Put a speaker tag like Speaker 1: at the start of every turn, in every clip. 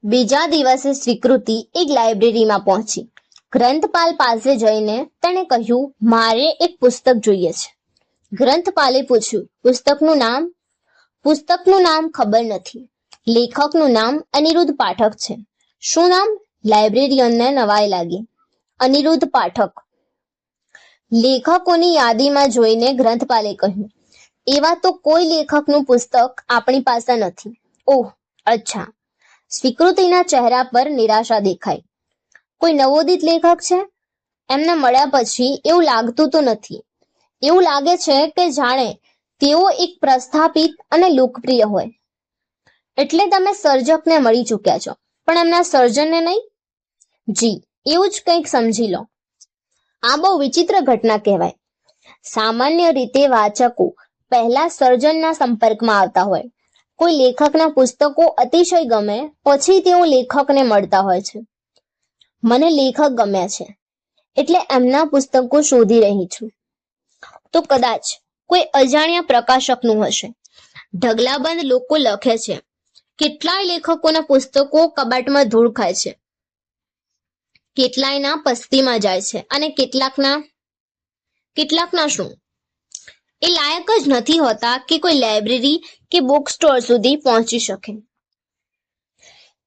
Speaker 1: બીજા દિવસે સ્વીકૃતિ એક લાઇબ્રેરીમાં પહોંચી. ગ્રંથપાલ પાસે જઈને તેણે કહ્યું, મારે એક પુસ્તક જોઈએ છે. ગ્રંથપાલે પૂછ્યું, પુસ્તકનું નામ ખબર નથી. લેખકનું નામ અનિરુદ્ધ પાઠક છે. શું નામ? લાઇબ્રેરિયનને નવાઈ લાગી. અનિરુદ્ધ પાઠક. લેખકોની યાદીમાં જોઈને ગ્રંથપાલે કહ્યું, એવા તો કોઈ લેખકનું પુસ્તક આપણી પાસે નથી. ઓહ, અચ્છા. સ્વીકૃતિના ચહેરા પર નિરાશા દેખાઈ. કોઈ નવોદિત લેખક છે? એમને મળ્યા પછી એવું લાગતું તો નથી. એવું લાગે છે કે જાણે તેઓ એક પ્રસ્થાપિત અને લોકપ્રિય હોય. એટલે તમે સર્જકને મળી ચૂક્યા છો, પણ એમના સર્જનને નહીં? જી, એવું જ કંઈક સમજી લો. આ બહુ વિચિત્ર ઘટના કહેવાય. સામાન્ય રીતે વાચકો પહેલા સર્જનના સંપર્કમાં આવતા હોય. કોઈ લેખકના પુસ્તકો અતિશય ગમે પછી તેઓ લેખકને મળતા હોય છે. મને લેખક ગમ્યા છે એટલે એમના પુસ્તકો શોધી રહી છું. તો કદાચ કોઈ અજાણ્યા પ્રકાશકનું હશે. ઢગલાબંધ લોકો લખે છે. કેટલાય લેખકોના પુસ્તકો કબાટમાં ધૂળ ખાય છે. કેટલાયના પસ્તીમાં જાય છે અને કેટલાકના શું? એ લાયક જ નથી હોતા કે કોઈ લાઇબ્રેરી કે બુક સ્ટોર સુધી પહોંચી શકે.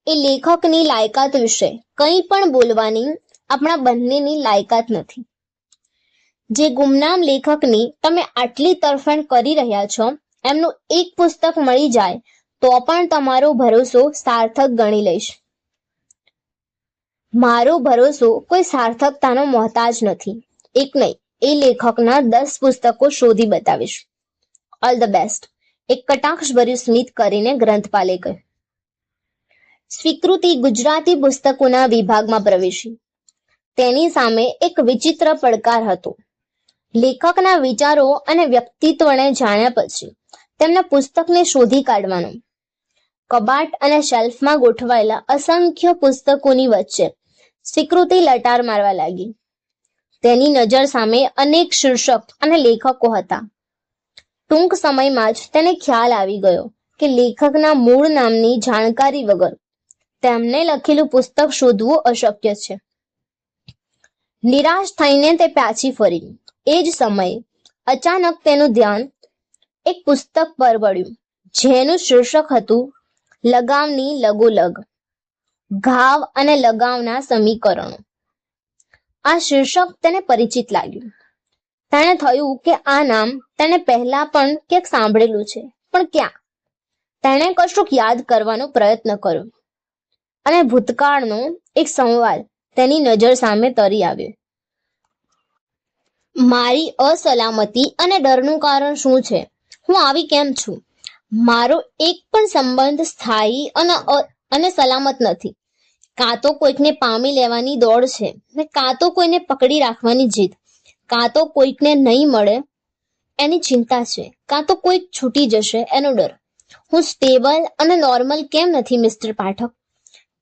Speaker 1: એ લેખકની લાયકાત વિશે કંઈ પણ બોલવાની આપણા બંનેની લાયકાત નથી. જે ગુમનામ લેખકની તમે આટલી તરફેણ કરી રહ્યા છો, એમનું એક પુસ્તક મળી જાય તો પણ તમારો ભરોસો સાર્થક ગણી લઈશ. મારો ભરોસો કોઈ સાર્થકતાનો મોહતાજ નથી. એક નહીં, એ લેખકના 10 પુસ્તકો શોધી બતાવીશ. All the best. એક કટાક્ષભર્યું સ્મિત કરીને ગ્રંથપાલે કહ્યું. સ્વીકૃતિ ગુજરાતી પુસ્તકોના વિભાગમાં પ્રવેશી. તેની સામે એક વિચિત્ર પડકાર હતો. લેખકના વિચારો અને વ્યક્તિત્વને જાણ્યા પછી તેમના પુસ્તકને શોધી કાઢવાનો. કબાટ અને શેલ્ફમાં ગોઠવાયેલા અસંખ્ય પુસ્તકોની વચ્ચે સ્વીકૃતિ લટાર મારવા લાગી. તેની નજર સામે અનેક શીર્ષક અને લેખકો હતા. ટૂંક સમયમાં જ તેને ખ્યાલ આવી ગયો કે લેખકના મૂળ નામની જાણકારી વગર તેમને લખેલું પુસ્તક શોધવું અશક્ય છે. નિરાશ થઈને તે પાછી ફરી. એ જ સમયે અચાનક તેનું ધ્યાન એક પુસ્તક પર વળ્યું, જેનું શીર્ષક હતું લગાવની લગોલગ, ઘાવ અને લગાવના સમીકરણો. આ શીર્ષક તેને પરિચિત લાગ્યું. તેને થયું કે આ નામ તેને પહેલા પણ ક્યાંક સાંભળેલું છે, પણ ક્યાં? તેણે કશુંક યાદ કરવાનો પ્રયત્ન કર્યો અને ભૂતકાળનો એક સંવાદ તેની નજર સામે તરી આવ્યો. મારી અસલામતી અને ડરનું કારણ શું છે? હું આવી કેમ છું? મારો એક પણ સંબંધ સ્થાયી અને સલામત નથી. કાં તો કોઈકને પામી લેવાની દોડ છે ને કાં તો કોઈને પકડી રાખવાની જીદ. કાં તો કોઈકને નહીં મળે એની ચિંતા છે, કાં તો કોઈક છૂટી જશે એનો ડર. હું સ્ટેબલ અને નોર્મલ કેમ નથી મિસ્ટર પાઠક?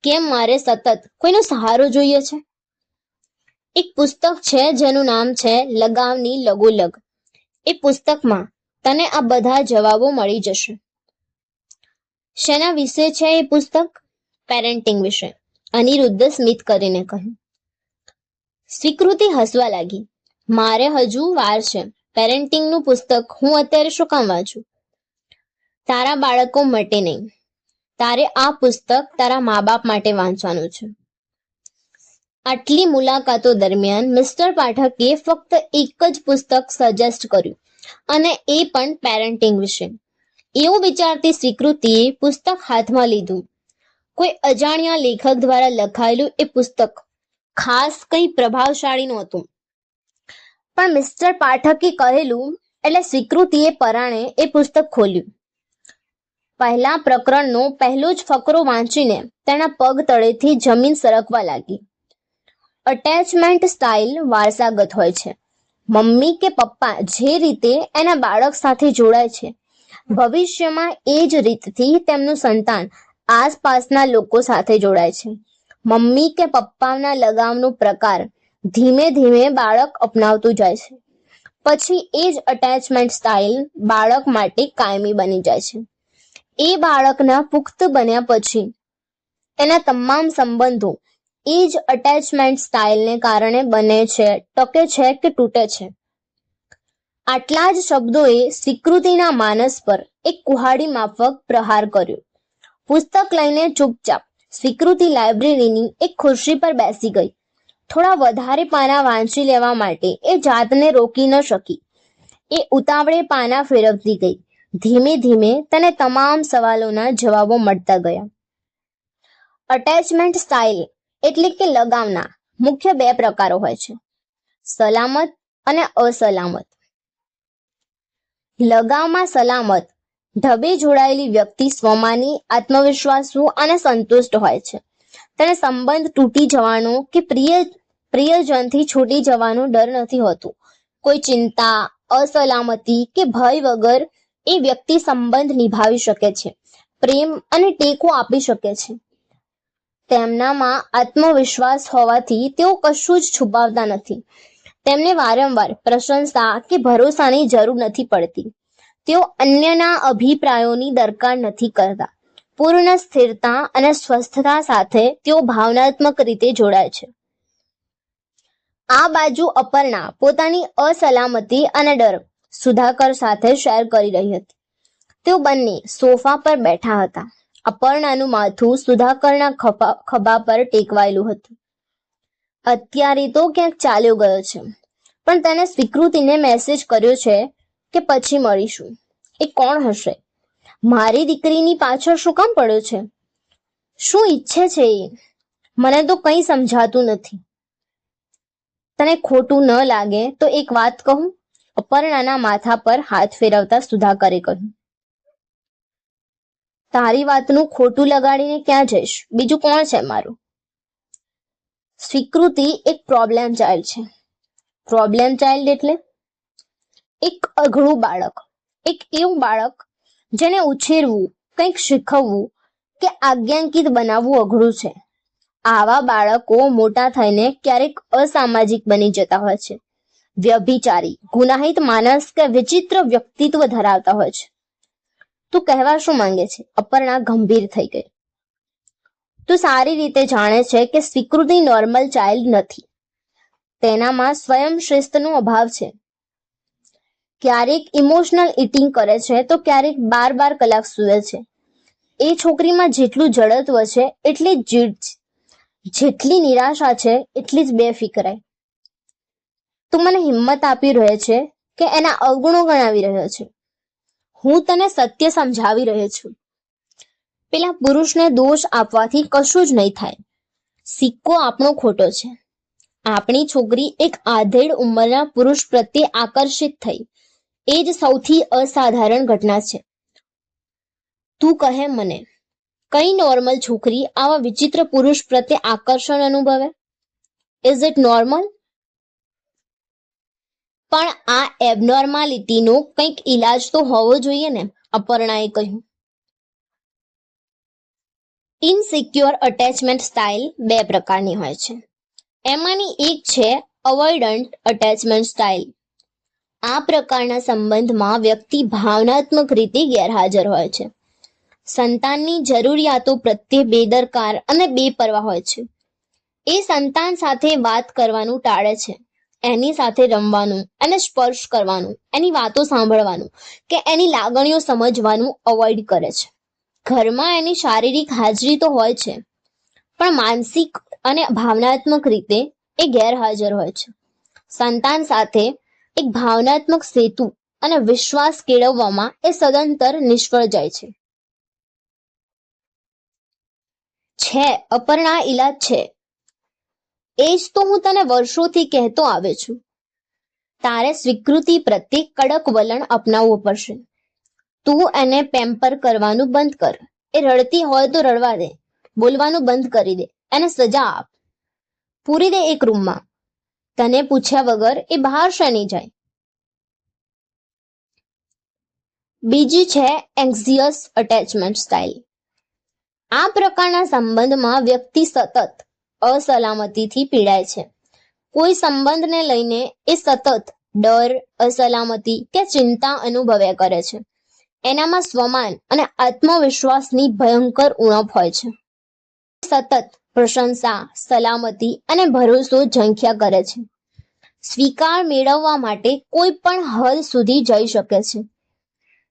Speaker 1: કેમ મારે સતત કોઈનો સહારો જોઈએ છે? એક પુસ્તક છે જેનું નામ છે લગાવની લગોલગ. એ પુસ્તકમાં તને આ બધા જવાબો મળી જશે. શેના વિશે છે એ પુસ્તક? પેરેન્ટિંગ વિશે, અનિરુદ્ધ સ્મિત કરીને કહ્યું. સ્વીકૃતિ હસવા લાગી. મારે હજુ વાર છે. પેરેન્ટિંગનું પુસ્તક હું અત્યારે શું કામ વાંચું? તારા બાળકો માટે નહીં. તારે આ પુસ્તક તારા મા બાપ માટે વાંચવાનું છે. આટલી મુલાકાતો દરમિયાન મિસ્ટર પાઠકે ફક્ત એક જ પુસ્તક સજેસ્ટ કર્યું અને એ પણ પેરેન્ટિંગ વિશે. એવું વિચારતી સ્વીકૃતિએ પુસ્તક હાથમાં લીધું. કોઈ અજાણ્યા લેખક દ્વારા લખાયેલું એ પુસ્તક ખાસ કંઈ પ્રભાવશાળી નહોતું, પણ મિસ્ટર પાઠકે કહેલું એટલે સ્વીકૃતિએ પરાણે એ પુસ્તક ખોલ્યું. પહેલા પ્રકરણનો પહેલો જ ફકરો વાંચીને તેના પગ તળેથી જમીન સરકવા લાગી. અટેચમેન્ટ સ્ટાઇલ વારસાગત હોય છે. મમ્મી કે પપ્પા જે રીતે એના બાળક સાથે જોડાય છે, ભવિષ્યમાં એ જ રીતથી તેમનું સંતાન આસપાસના લોકો સાથે જોડાય છે. મમ્મી કે પપ્પાના લગાવનો પ્રકાર ધીમે ધીમે બાળક અપનાવતું જાય છે. પછી એ જ અટેચમેન્ટ સ્ટાઇલ બાળક માટે કાયમી બની જાય છે. એ બાળકના પુખ્ત બન્યા પછી એના તમામ સંબંધો એ જ અટેચમેન્ટ સ્ટાઇલને કારણે બને છે, ટકે છે કે તૂટે છે. આટલા જ શબ્દોએ સ્વીકૃતિના માનસ પર એક કુહાડી માફક પ્રહાર કર્યો. પુસ્તક લઈને ચૂપચાપ સ્વીકૃતિ લાઇબ્રેરીની એક ખુરશી પર બેસી ગઈ. થોડા વધારે પાના વાંચી લેવા માટે એ જાતને રોકી ન શકી. એ ઉતાવળે પાના ફેરવતી ગઈ. ધીમે ધીમે તેને તમામ સવાલોના જવાબો મળતા ગયા. અટેચમેન્ટ સ્ટાઇલ એટલે કે લગાવના મુખ્ય બે પ્રકારો હોય છે, સલામત અને અસલામત. લગાવમાં સલામત ઢબે જોડાયેલી વ્યક્તિ સ્વમાની, આત્મવિશ્વાસુ અને સંતુષ્ટ હોય છે. તેને સંબંધ તૂટી જવાનો કે પ્રિયજનથી છૂટી જવાનો ડર નથી હોતો. કોઈ ચિંતા, અસલામતી કે ભય વગર એ વ્યક્તિ સંબંધ નિભાવી શકે છે, પ્રેમ અને ટેકો આપી શકે છે. તેમનામાં આત્મવિશ્વાસ હોવાથી તેઓ કશું જ છુપાવતા નથી. તેમને વારંવાર પ્રશંસા કે ભરોસાની જરૂર નથી પડતી. તેઓ અન્યના અભિપ્રાયોની દરકાર નથી કરતા. પૂર્ણ સ્થિરતા અને સ્વસ્થતા સાથે તેઓ ભાવનાત્મક રીતે જોડાય છે. આ બાજુ અપર્ણા પોતાની અસલામતી અને ડર સુધાકર સાથે શેર કરી રહી હતી. તેઓ બંને સોફા પર બેઠા હતા. અપર્ણાનું માથું સુધાકરના ખભા પર ટેકવાયેલું હતું. અત્યારે તો ક્યાંક ચાલ્યો ગયો છે, પણ તેને સ્વીકૃતિને મેસેજ કર્યો છે કે પછી મળીશું. એ કોણ હશે? મારી દીકરીની પાછળ શું કામ પડ્યો છે? શું ઈચ્છે છે એ? મને તો કંઈ સમજાતું નથી. તને ખોટું ન લાગે તો એક વાત કહું? અપર્ણાના માથા પર હાથ ફેરવતા સુધાકરે કહ્યું. તારી વાતનું ખોટું લગાડીને ક્યાં જઈશ? બીજું કોણ છે મારું? સ્વીકૃતિ એક પ્રોબ્લેમ ચાઇલ્ડ છે. પ્રોબ્લેમ ચાઇલ્ડ એટલે એક અઘરું બાળક, એક એવું બાળક જેને ઉછેરવું, કંઈક શીખવવું કે આજ્ઞાંકિત બનાવવું અઘરું છે. આવા બાળકો મોટા થઈને ક્યારેક અસામાજિક બની જતા હોય છે, વ્યભિચારી, ગુનાહિત માનસ કે વિચિત્ર વ્યક્તિત્વ ધરાવતા હોય છે. તું કહેવા શું માંગે છે? અપર્ણા ગંભીર થઈ ગઈ. તું સારી રીતે જાણે છે કે સ્વીકૃતિ નોર્મલ ચાઇલ્ડ નથી. તેનામાં સ્વયં શિસ્તનો અભાવ છે. ક્યારેક ઇમોશનલ ઇટિંગ કરે છે તો ક્યારેક 12 કલાક સૂવે છે. એ છોકરીમાં જેટલું જડત્વ છે એટલી જ જીદ છે, જેટલી નિરાશા છે એટલી જ બેફિકરાઈ. તું મને હિંમત આપી રહ્યો છે કે એના અવગુણો ગણાવી રહ્યો છે? હું તને સત્ય સમજાવી રહ્યો છું. પેલા પુરુષને દોષ આપવાથી કશું જ નહીં થાય. સિક્કો આપણો ખોટો છે. આપણી છોકરી એક આધેડ ઉંમરના પુરુષ પ્રત્યે આકર્ષિત થઈ, એ જ સૌથી અસાધારણ ઘટના છે. તું કહે મને, કઈ નોર્મલ છોકરી આવા વિચિત્ર પુરુષ પ્રત્યે આકર્ષણ અનુભવે? Is it normal? પણ આ એબનોર્માલિટીનો કંઈક ઈલાજ તો હોવો જોઈએ ને, અપર્ણાએ કહ્યું. ઇનસિક્યોર અટેચમેન્ટ સ્ટાઇલ બે પ્રકારની હોય છે. એમાંની એક છે અવોઇડન્ટ અટેચમેન્ટ સ્ટાઇલ. આ પ્રકારના સંબંધમાં વ્યક્તિ ભાવનાત્મક રીતે ગેરહાજર હોય છે. સંતાનની જરૂરિયાતો પ્રત્યે બેદરકાર અને બેપરવા હોય છે. એ સંતાન સાથે વાત કરવાનું ટાળે છે. એની સાથે રમવાનું, એને સ્પર્શ કરવાનું, એની વાતો સાંભળવાનું કે એની લાગણીઓ સમજવાનું અવોઇડ કરે છે. ઘરમાં એની શારીરિક હાજરી તો હોય છે, પણ માનસિક અને ભાવનાત્મક રીતે એ ગેરહાજર હોય છે. સંતાન સાથે એક ભાવનાત્મક સેતુ અને વિશ્વાસ કેળવવામાં એ સદંતર નિષ્ફળ જાય છે. અપર્ણા, ઈલાજ છે. એ જ તો હું તને વર્ષોથી કહેતો આવ્યો છું. તારે સ્વીકૃતિ પ્રત્યે કડક વલણ અપનાવવું પડશે. તું એને પેમ્પર કરવાનું બંધ કર. એ રડતી હોય તો રડવા દે, બોલવાનું બંધ કરી દે, એને સજા આપ. પૂરી દે એક રૂમમાં. તને પૂછ્યા વગર એ બહાર શેની જાય? બીજી છે એન્ઝિયસ અટેચમેન્ટ સ્ટાઇલ. આ પ્રકારના સંબંધમાં વ્યક્તિ સતત અસલામતીથી પીડાય છે. કોઈ સંબંધને લઈને એ સતત ડર, અસલામતી કે ચિંતા અનુભવ્યા કરે છે. એનામાં સ્વમાન અને આત્મવિશ્વાસની ભયંકર ઉણપ હોય છે. સતત પ્રશંસા, સલામતી અને ભરોસો ઝંખ્યા કરે છે. સ્વીકાર મેળવવા માટે કોઈ પણ હદ સુધી જઈ શકે છે.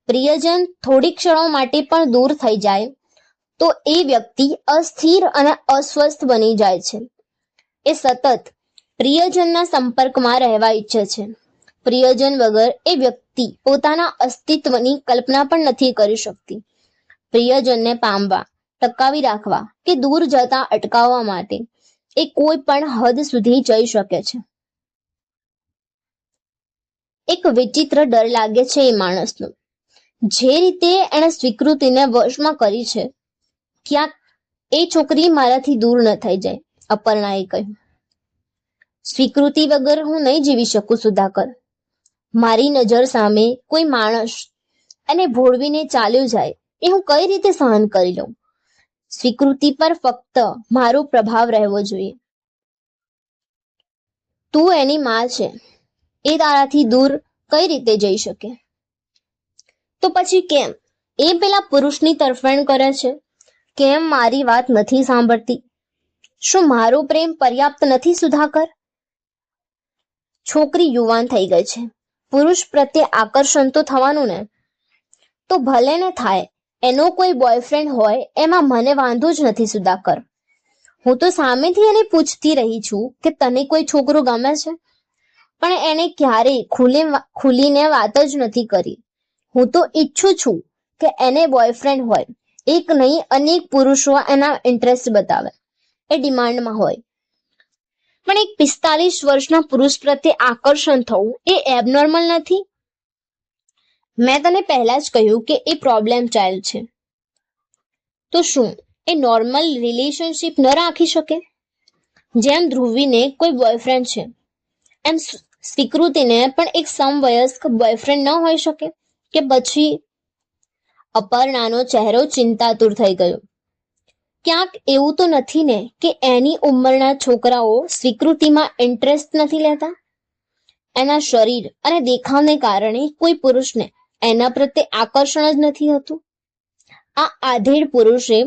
Speaker 1: પ્રિયજન થોડી ક્ષણો માટે પણ દૂર થઈ જાય તો એ વ્યક્તિ અસ્થિર અને અસ્વસ્થ બની જાય છે. એ સતત પ્રિયજનના સંપર્કમાં રહેવા ઈચ્છે છે. પ્રિયજન વગર એ વ્યક્તિ પોતાના અસ્તિત્વની કલ્પના પણ નથી કરી શકતી. પ્રિયજનને પામવા, ટકાવી રાખવા કે દૂર જતા અટકાવવા માટે એ કોઈ પણ હદ સુધી જઈ શકે છે. એક વિચિત્ર ડર લાગે છે એ માણસનો. જે રીતે એણે સ્વીકૃતિને વશમાં કરી છે, ક્યાંક એ છોકરી મારાથી દૂર ન થઈ જાય, અપર્ણાએ કહ્યું. સ્વીકૃતિ વગર હું નહીં જીવી શકું સુધાકર. મારી નજર સામે કોઈ માણસ એને ભોળવીને ચાલ્યો જાય એ હું કઈ રીતે સહન કરી લઉં? સ્વીકૃતિ પર ફક્ત મારો પ્રભાવ રહેવો જોઈએ. તું એની માં છે, એ તારાથી દૂર કઈ રીતે જઈ શકે? તો પછી કેમ એ પેલા પુરુષની તરફેણ કરે છે? કેમ મારી વાત નથી સાંભળતી? શું મારો પ્રેમ પર્યાપ્ત નથી સુધાકર? છોકરી યુવાન થઈ ગઈ છે. પુરુષ પ્રત્યે આકર્ષણ તો થવાનું ને. તો ભલે ને થાય. એનો કોઈ બોયફ્રેન્ડ હોય એમાં મને વાંધો જ નથી સુધાકર. હું તો સામેથી એને પૂછતી રહી છું કે તને કોઈ છોકરો ગમે છે, પણ એને ક્યારેય ખુલીને વાત જ નથી કરી. હું તો ઈચ્છું છું કે એને બોયફ્રેન્ડ હોય, એક નહીં અનેક પુરુષો એના ઇન્ટરેસ્ટ બતાવે, એ ડિમાન્ડમાં હોય. પણ એક 45 વર્ષના પુરુષ પ્રત્યે આકર્ષણ થવું એ એબનોર્મલ નથી? મેં તને પહેલા જ કહ્યું કે એ પ્રોબ્લેમ ચાઇલ્ડ છે. તો શું એ નોર્મલ રિલેશનશિપ ન રાખી શકે? જેમ ધ્રુવીને કોઈ બોયફ્રેન્ડ છે, એમ સ્વીકૃતિને પણ એક સમવયસ્ક બોયફ્રેન્ડ ન હોઈ શકે? કે પછી? અપર્ણાનો ચહેરો ચિંતાતુર થઈ ગયો. ક્યાંક એવું તો નથી ને કે એની ઉંમરના છોકરાઓ સ્વીકૃતિમાં ઇન્ટરેસ્ટ નથી લેતા? એના શરીર અને દેખાવને કારણે કોઈ પુરુષને એના પ્રત્યે આકર્ષણ જ નથી હોતું? આ આધેડ પુરુષે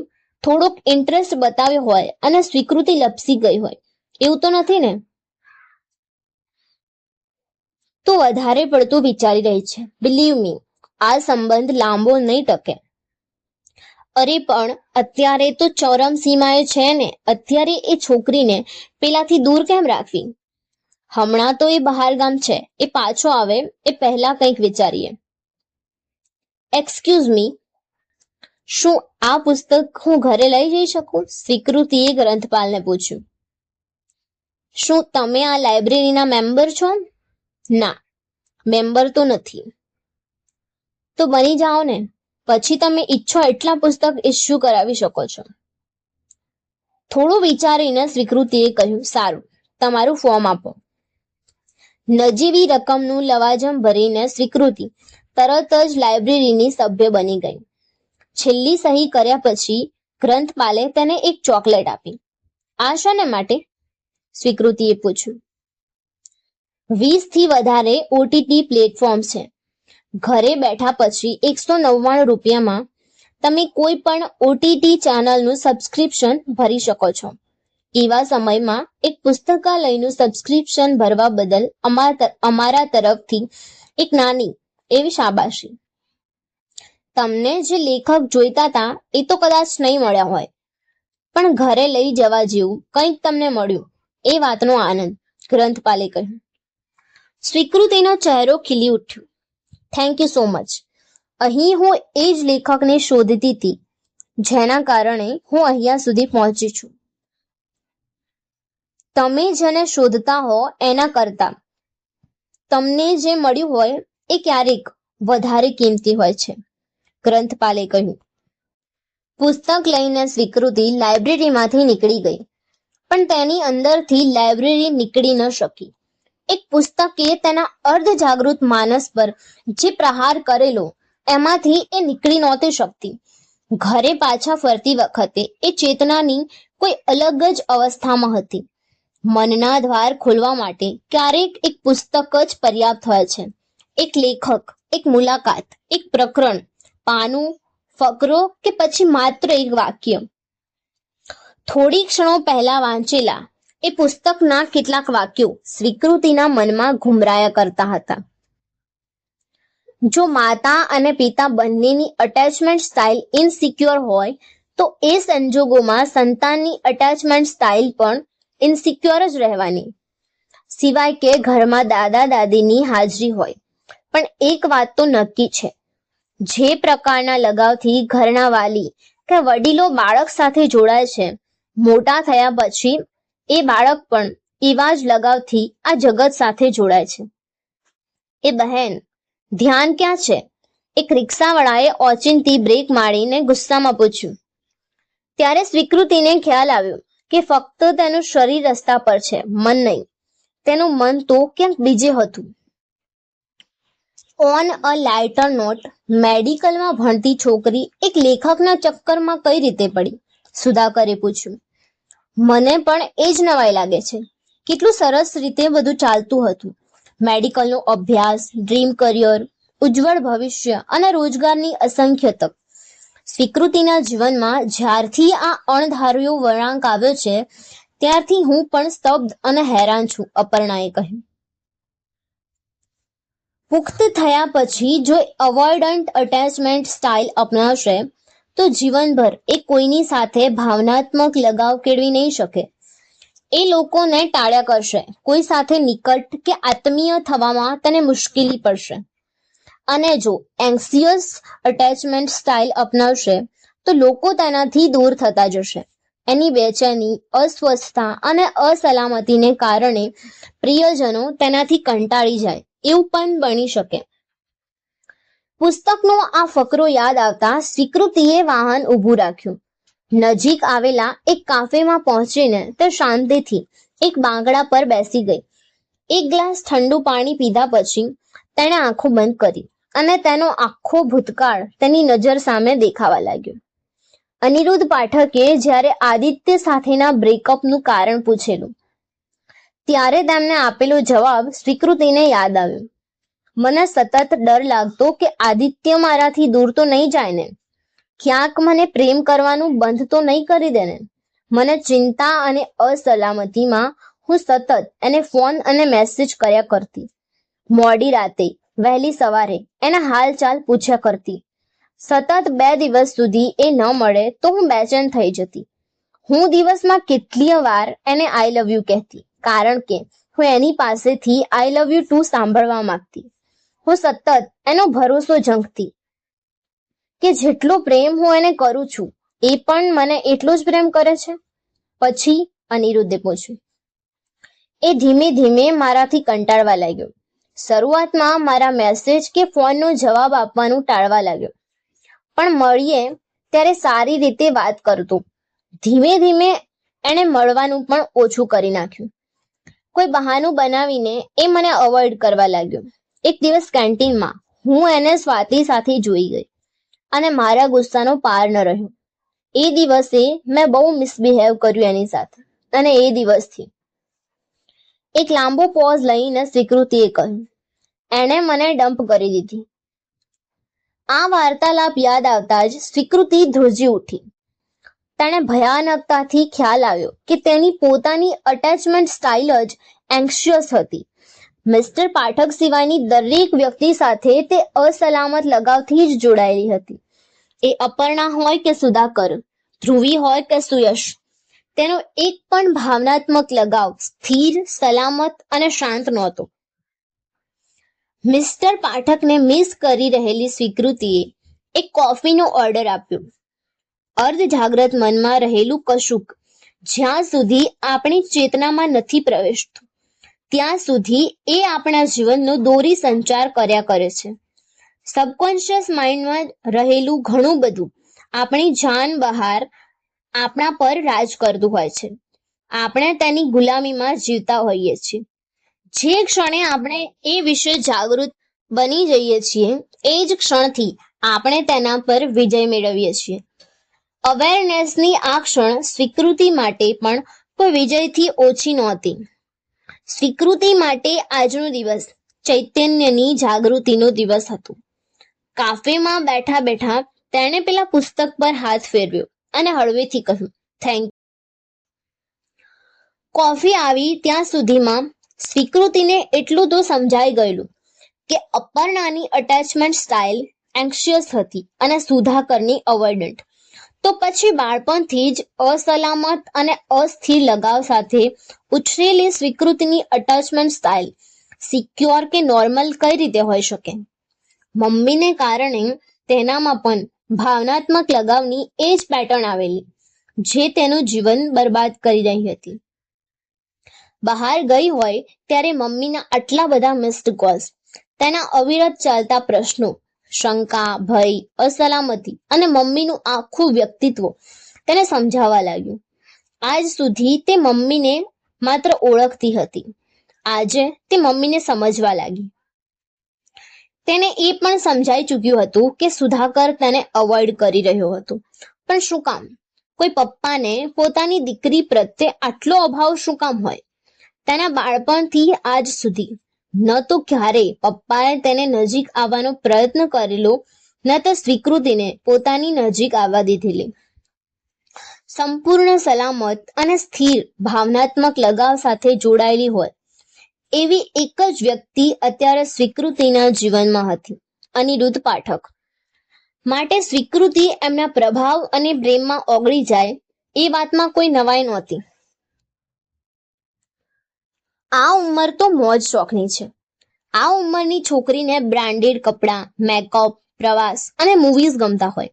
Speaker 1: થોડોક ઇન્ટરેસ્ટ બતાવ્યો હોય અને સ્વીકૃતિ લપસી ગઈ હોય, એવું તો નથી ને? તો વધારે પડતું વિચારી રહી છે. બિલીવ મી, આ સંબંધ લાંબો નહીં ટકે. અરે પણ અત્યારે તો ચરમસીમાએ છે ને. અત્યારે એ છોકરીને પેલાથી દૂર કેમ રાખવી? હમણાં તો એ બહારગામ છે, એ પાછો આવે એ પહેલા કંઈક વિચારીએ. એક્સક્યુઝ મી, શું આ પુસ્તક હું ઘરે લઈ જઈ શકું? સ્વીકૃતિએ ગ્રંથપાલને પૂછ્યું. શું તમે આ લાઇબ્રેરીના મેમ્બર છો? ના, મેમ્બર તો નથી. તો બની જાઓ ને. પછી તમે ઈચ્છો એટલા પુસ્તક ઇસ્યુ કરાવી શકો છો. થોડું વિચારીને સ્વીકૃતિએ કહ્યું, સારું, તમારું ફોર્મ આપો. નજીવી રકમનું લવાજમ ભરીને સ્વીકૃતિ તરત જ લાઇબ્રેરીની સભ્ય બની ગઈ. છેલ્લી સહી કર્યા પછી ગ્રંથપાલે તેને એક ચોકલેટ આપી. આ શાને માટે? સ્વીકૃતિએ પૂછ્યું. 20થી વધારે ઓટીટી પ્લેટફોર્મ છે. ઘરે બેઠા પછી 199 રૂપિયામાં તમે કોઈ પણ ઓટીટી ચેનલનું સબસ્ક્રિપ્શન ભરી શકો છો. એવા સમયમાં એક પુસ્તકાલયનું સબસ્ક્રિપ્શન ભરવા બદલ અમારા તરફથી એક નાની એવી શાબાશી. તમને જે લેખક જોઈતા હતા એ તો કદાચ નહીં મળ્યા હોય, પણ ઘરે લઈ જવા જેવું કંઈક તમને મળ્યું, એ વાતનો આનંદ, ગ્રંથપાલે કહ્યું. સ્વીકૃતિનો ચહેરો ખીલી ઉઠ્યો. Thank you so much. અહીં હું એ જ લેખકને શોધતી હતી જેના કારણે હું અહીંયા સુધી પહોંચી છું. તમે જેને શોધતા હો એના કરતા તમને જે મળ્યું હોય એ ક્યારેક વધારે કિંમતી હોય છે, ગ્રંથપાલે કહ્યું. પુસ્તક લઈને સ્વીકૃતિ લાઇબ્રેરીમાંથી નીકળી ગઈ, પણ તેની અંદરથી લાઇબ્રેરી નીકળી ન શકી. એક પુસ્તકે તેના અર્ધ જાગૃત માનસ પર જે પ્રહાર કરેલો એમાંથી એ નીકળી નહોતી શકતી. ઘરે પાછા ફરતી વખતે એ ચેતનાની કોઈ અલગ જ અવસ્થામાં હતી. મનના દ્વાર ખોલવા માટે ક્યારેક એક પુસ્તક જ પર્યાપ્ત હોય છે. એક લેખક, એક મુલાકાત, એક પ્રકરણ, પાનું, ફકરો કે પછી માત્ર એક વાક્ય. થોડી ક્ષણો પહેલા વાંચેલા એ પુસ્તકના કેટલાક વાક્યો સ્વીકૃતિના મનમાં ઘુમરાયા કરતા હતા. જો માતા અને પિતા બંનેની અટેચમેન્ટ સ્ટાઇલ ઇનસિક્યોર હોય તો એ સંજોગોમાં સંતાનની અટેચમેન્ટ સ્ટાઇલ પણ ઇનસિક્યોર જ રહેવાની, સિવાય કે ઘરમાં દાદા દાદીની હાજરી હોય. પણ એક વાત તો નક્કી છે, જે પ્રકારના લગાવથી ઘરના વાલી કે વડીલો બાળક સાથે જોડાય છે, મોટા થયા પછી એ બાળક પણ એવા જ લગાવથી આ જગત સાથે જોડાય છે. એ બહેન, ધ્યાન ક્યાં છે? એક રિક્ષાવાળાએ ઓચિંતી બ્રેક મારીને ગુસ્સામાં પૂછ્યું. ત્યારે સ્વીકૃતિને ખ્યાલ આવ્યો કે ફક્ત તેનું શરીર રસ્તા પર છે, મન નહીં. તેનું મન તો ક્યાંક બીજે હતું. ઓન અ લાઇટર નોટ, મેડિકલમાં ભણતી છોકરી એક લેખકના ચક્કરમાં કઈ રીતે પડી? સુધાકરે પૂછ્યું. મને પણ એ જ નવાઈ લાગે છે. કેટલું સરસ રીતે બધું ચાલતું હતું. મેડિકલનો અભ્યાસ, ડ્રીમ કરિયર, ઉજ્જવળ ભવિષ્ય અને રોજગારની અસંખ્ય તક. સ્વીકૃતિના જીવનમાં જ્યારથી આ અણધાર્યો વળાંક આવ્યો છે, ત્યારથી હું પણ સ્તબ્ધ અને હેરાન છું, અપર્ણાએ કહ્યું. પુખ્ત થયા પછી જો અવોઇડન્ટ અટેચમેન્ટ સ્ટાઇલ અપનાવશે તો જીવનભર એ કોઈની સાથે ભાવનાત્મક લગાવ કેળવી નહીં શકે. એ લોકોને ટાળ્યા કરશે. કોઈ સાથે નિકટ કે આત્મીય થવામાં તેને મુશ્કેલી પડશે. અને જો એન્ક્સિયસ અટેચમેન્ટ સ્ટાઇલ અપનાવશે તો લોકો તેનાથી દૂર થતા જશે. એની બેચેની, અસ્વસ્થતા અને અસલામતીને કારણે પ્રિયજનો તેનાથી કંટાળી જાય એવું પણ બની શકે. પુસ્તકનો આ ફકરો યાદ આવતા સ્વીકૃતિએ વાહન ઊભું રાખ્યું. નજીક આવેલા એક કાફેમાં પહોંચીને તે શાંતિથી એક બાંકડા પર બેસી ગઈ. એક ગ્લાસ ઠંડુ પાણી પીધા પછી તેણે આંખો બંધ કરી અને તેનો આખો ભૂતકાળ તેની નજર સામે દેખાવા લાગ્યો. અનિરુદ્ધ પાઠકે જ્યારે આદિત્ય સાથેના બ્રેકઅપનું કારણ પૂછેલું ત્યારે તેમને આપેલો જવાબ સ્વીકૃતિને યાદ આવ્યો. મને સતત ડર લાગતો કે આદિત્ય મારાથી દૂર તો નહીં જાય ને, ક્યાંક મને પ્રેમ કરવાનું બંધ તો નહીં કરી દે ને. મને ચિંતા અને અસલામતીમાં હું સતત એને ફોન અને મેસેજ કર્યા કરતી. મોડી રાતે, વહેલી સવારે એના હાલચાલ પૂછ્યા કરતી. સતત 2 દિવસ સુધી એ ન મળે તો હું બેચેન થઈ જતી. હું દિવસમાં કેટલીય વાર એને આઈ લવ યુ કહેતી, કારણ કે હું એની પાસેથી આઈ લવ યુ ટુ સાંભળવા માંગતી. હું સતત એનો ભરોસો ઝંખતી કે જેટલો પ્રેમ હું એને કરું છું એ પણ મને એટલો જ પ્રેમ કરે છે. પછી અનિરુદ્ધે પૂછ્યું. એ ધીમે ધીમે મારાથી કંટાળવા લાગ્યો. શરૂઆતમાં મારા મેસેજ કે ફોનનો જવાબ આપવાનું ટાળવા લાગ્યો, પણ મળીએ ત્યારે સારી રીતે વાત કરતો. ધીમે ધીમે એણે મળવાનું પણ ઓછું કરી નાખ્યું. કોઈ બહાનું બનાવીને એ મને અવોઇડ કરવા લાગ્યો. એક દિવસ કેન્ટીનમાં હું એને સ્વાતિ સાથે જોઈ ગઈ અને મારા ગુસ્સાનો પાર ન રહ્યો. એ દિવસે મેં બહુ મિસબિહેવ કર્યું એની સાથે અને એ દિવસથી. એક લાંબો પોઝ લઈને સ્વીકૃતિએ કહ્યું, એણે મને ડમ્પ કરી દીધી. આ વાર્તાલાપ યાદ આવતા જ સ્વીકૃતિ ધ્રુજી ઉઠી. તેણે ભયાનકતાથી ખ્યાલ આવ્યો કે તેની પોતાની અટેચમેન્ટ સ્ટાઇલ જ એન્ક્શિયસ હતી. મિસ્ટર પાઠક સિવાયની દરેક વ્યક્તિ સાથે તે અસલામત લગાવથી જ જોડાયેલી હતી. એ અપર્ણા હોય કે સુધાકર, ધ્રુવી હોય કે સુયશ, તેનો એક પણ ભાવનાત્મક લગાવ સ્થિર, સલામત અને શાંત નહોતો. મિસ્ટર પાઠકને મિસ કરી રહેલી સ્વીકૃતિએ એક કોફીનો ઓર્ડર આપ્યો. અર્ધ જાગ્રત મનમાં રહેલું કશુંક જ્યાં સુધી આપણી ચેતનામાં નથી પ્રવેશતું ત્યાં સુધી એ આપણા જીવનનો દોરી સંચાર કર્યા કરે છે. સબકોન્શિયસ માઇન્ડમાં રહેલું ઘણું બધું આપણી જાન બહાર આપણા પર રાજ કરતું હોય છે. આપણે તેની ગુલામીમાં જીવતા હોઈએ છીએ. જે ક્ષણે આપણે એ વિશે જાગૃત બની જઈએ છીએ એ જ ક્ષણથી આપણે તેના પર વિજય મેળવીએ છીએ. અવેરનેસની આ ક્ષણ સ્વીકૃતિ માટે પણ કોઈ વિજયથી ઓછી નહોતી. સ્વીકૃતિ માટે આજનો દિવસ ચૈતન્યની જાગૃતિનો દિવસ હતો. કાફેમાં બેઠા બેઠા તેણે પેલા પુસ્તક પર હાથ ફેરવ્યો અને હળવેથી કહ્યું, થેન્ક યુ. કોફી આવી ત્યાં સુધીમાં સ્વીકૃતિને એટલું તો સમજાઈ ગયેલું કે અપર્ણાની અટેચમેન્ટ સ્ટાઇલ એન્ક્શિયસ હતી અને સુધાકરની અવોઇડન્ટ. તો પછી બાળપણથી જ અસલામત અને અસ્થિર લગાવ સાથે ઉછરેલી સ્વીકૃતિની અટેચમેન્ટ સ્ટાઇલ સિક્યોર કે નોર્મલ કઈ રીતે હોઈ શકે? મમ્મીને કારણે તેનામાં પણ ભાવનાત્મક લગાવની એ જ પેટર્ન આવેલી જે તેનું જીવન બરબાદ કરી રહી હતી. બહાર ગઈ હોય ત્યારે મમ્મીના આટલા બધા મિસ્ડ કોલ્સ, તેના અવિરત ચાલતા પ્રશ્નો, શંકા, ભય, અસલામતી અને મમ્મીનું આખું વ્યક્તિત્વ તેને સમજાવવા લાગ્યું. આજ સુધી તે મમ્મીને માત્ર ઓળખતી હતી, આજે તે મમ્મીને સમજવા લાગી. તેને એ પણ સમજાઈ ચૂક્યું હતું કે સુધાકર તેને અવોઇડ કરી રહ્યો હતો, પણ શું કામ? કોઈ પપ્પાને પોતાની દીકરી પ્રત્યે આટલો અભાવ શું કામ હોય? તેના બાળપણથી આજ સુધી ન તો ક્યારેય પપ્પાએ તેને નજીક આવવાનો પ્રયત્ન કરેલો, ન તો સ્વીકૃતિને પોતાની નજીક આવવા દીધેલી. સંપૂર્ણ સલામત અને સ્થિર ભાવનાત્મક લગાવ સાથે જોડાયેલી હોય એવી એક જ વ્યક્તિ અત્યારે સ્વીકૃતિના જીવનમાં હતી, અનિરુદ્ધ પાઠક. માટે સ્વીકૃતિ એમના પ્રભાવ અને પ્રેમમાં ઓગળી જાય એ વાતમાં કોઈ નવાઈ નહોતી. આ ઉંમર તો મોજ શોખની છે. આ ઉંમરની છોકરીને બ્રાન્ડેડ કપડાં, મેકઅપ, પ્રવાસ અને મૂવીઝ ગમતા હોય.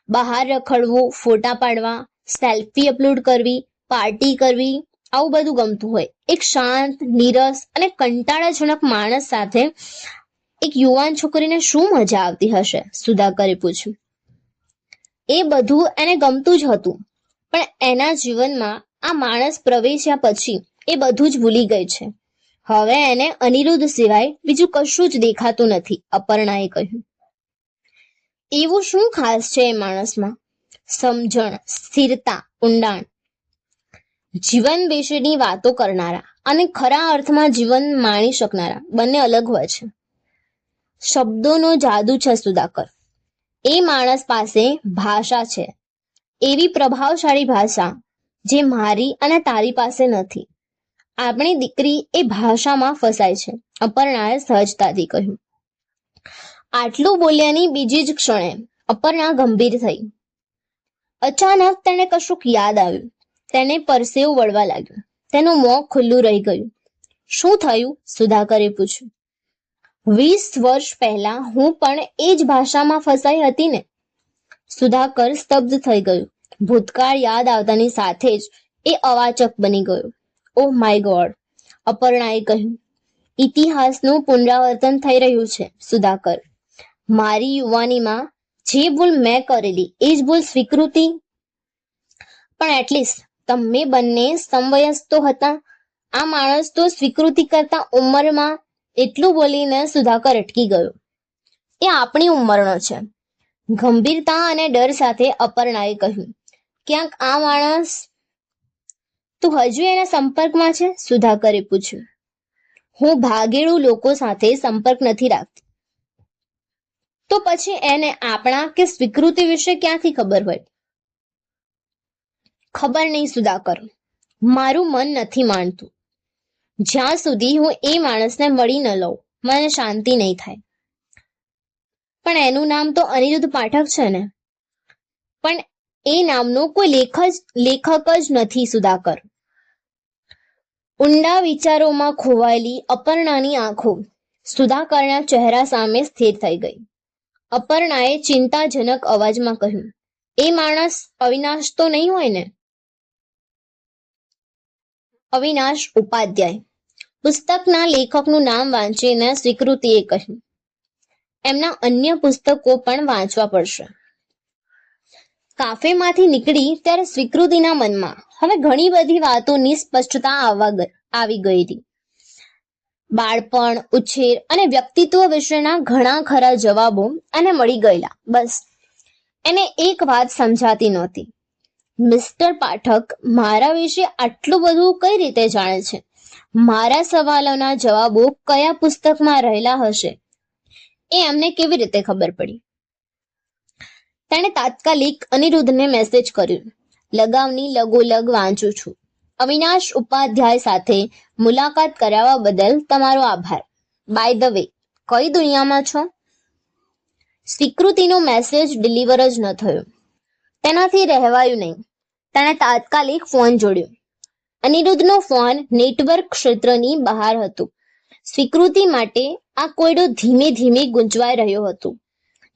Speaker 1: બહાર રખડવું, ફોટા પાડવા, સેલ્ફી અપલોડ કરવી, પાર્ટી કરવી, આવું બધું ગમતું હોય. એક શાંત, નીરસ અને કંટાળાજનક માણસ સાથે એક યુવાન છોકરીને શું મજા આવતી હશે? સુધાકરે પૂછ્યું. એ બધું એને ગમતું જ હતું, પણ એના જીવનમાં આ માણસ પ્રવેશ્યા પછી એ બધું જ ભૂલી ગઈ છે. હવે એને અનિરુદ્ધ સિવાય બીજું કશું જ દેખાતું નથી, અપર્ણાએ કહ્યું. એવું શું ખાસ છે એ માણસમાં? સમજણ, સ્થિરતા, ઊંડાણ. જીવન વિશેની વાતો કરનારા અને ખરા અર્થમાં જીવન માણી શકનારા બંને અલગ હોય છે. શબ્દોનો જાદુ છે સુધાકર. એ માણસ પાસે ભાષા છે, એવી પ્રભાવશાળી ભાષા જે મારી અને તારી પાસે નથી. આપણી દીકરી એ ભાષામાં ફસાય છે, અપર્ણાએ સહજતાથી કહ્યું. આટલું બોલ્યાની બીજી જ ક્ષણે અપર્ણા ગંભીર થઈ. અચાનક તેને કશુંક યાદ આવ્યું. તેને પરસેવું વળવા લાગ્યું. તેનું મોં ખુલ્લું રહી ગયું. શું થયું? સુધાકરે પૂછ્યું. 20 વર્ષ પહેલા હું પણ એ જ ભાષામાં ફસાઈ હતી ને? સુધાકર સ્તબ્ધ થઈ ગયું. ભૂતકાળ યાદ આવતાની સાથે જ એ અવાચક બની ગયો. ઓહ માય ગોડ, અપર્ણાએ કહ્યું. ઇતિહાસનું પુનરાવર્તન થઈ રહ્યું છે સુધાકર. મારી યુવાનીમાં જે ભૂલ મેં કરેલી એ જ ભૂલ સ્વીકૃતિ. પણ એટલીસ્ટ તમે બંને સમવયસ્ક તો હતા. આ માણસ તો સ્વીકૃતિ કરતા ઉંમરમાં. એટલું બોલીને સુધાકર અટકી ગયો. એ આપણી ઉંમરનો છે, ગંભીરતા અને ડર સાથે અપર્ણાએ કહ્યું. ક્યાંક આ માણસ. તું હજુ એના સંપર્કમાં છે? સુધાકરે પૂછ્યું. હું ભાગેડુ લોકો સાથે સંપર્ક નથી રાખતી. તો પછી એને આપણા કે સ્વીકૃતિ વિશે ક્યાંથી ખબર હોય? ખબર નહીં સુધાકર, મારું મન નથી માનતું. જ્યાં સુધી હું એ માણસને મળી ન લઉં મને શાંતિ નહીં થાય. પણ એનું નામ તો અનિરુદ્ધ પાઠક છે ને? પણ એ નામનો કોઈ લેખક જ નથી સુધાકર. ઊંડા વિચારોમાં ખોવાયેલી અપર્ણાની આંખો સુધાકરના ચહેરા સામે સ્થિર થઈ ગઈ. અપર્ણાએ ચિંતાજનક અવાજમાં કહ્યું. એ માણસ અવિનાશ તો નહીં હોય ને? અવિનાશ ઉપાધ્યાય. પુસ્તકના લેખકનું નામ વાંચીને સ્વીકૃતિએ કહ્યું. એમના અન્ય પુસ્તકો પણ વાંચવા પડશે. કાફેમાંથી નીકળી ત્યારે સ્વીકૃતિના મનમાં હવે ઘણી બધી વાતોની સ્પષ્ટતા આવી ગઈ હતી. બાળપણ, ઉછેર અને વ્યક્તિત્વ વિશેના ઘણા ખરા જવાબો એને મળી ગયેલા. બસ એને એક વાત સમજાતી નહોતી. મિસ્ટર પાઠક મારા વિશે આટલું બધું કઈ રીતે જાણે છે? મારા સવાલોના જવાબો કયા પુસ્તકમાં રહેલા હશે એ એમને કેવી રીતે ખબર પડી? તેણે તાત્કાલિક અનિરુદ્ધને મેસેજ કર્યો. લગાવની લગોલગ વાંચું છું. અવિનાશ ઉપાધ્યાય સાથે મુલાકાત કરાવવા બદલ તમારો આભાર. બાય ધ વે, કઈ દુનિયામાં છો? સ્વીકૃતિનો મેસેજ ડિલિવર જ ન થયો. તેનાથી રહેવાયું નહીં. તેણે તાત્કાલિક ફોન જોડ્યો. અનિરુદ્ધનો ફોન નેટવર્ક ક્ષેત્રની બહાર હતો. સ્વીકૃતિ માટે આ કોયડો ધીમે ધીમે ગુંજવાઈ રહ્યો હતો.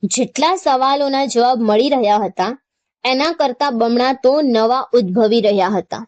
Speaker 1: જેટલા સવાલોના જવાબ મળી રહ્યા હતા એના કરતા બમણા તો નવા ઉદ્ભવી રહ્યા હતા.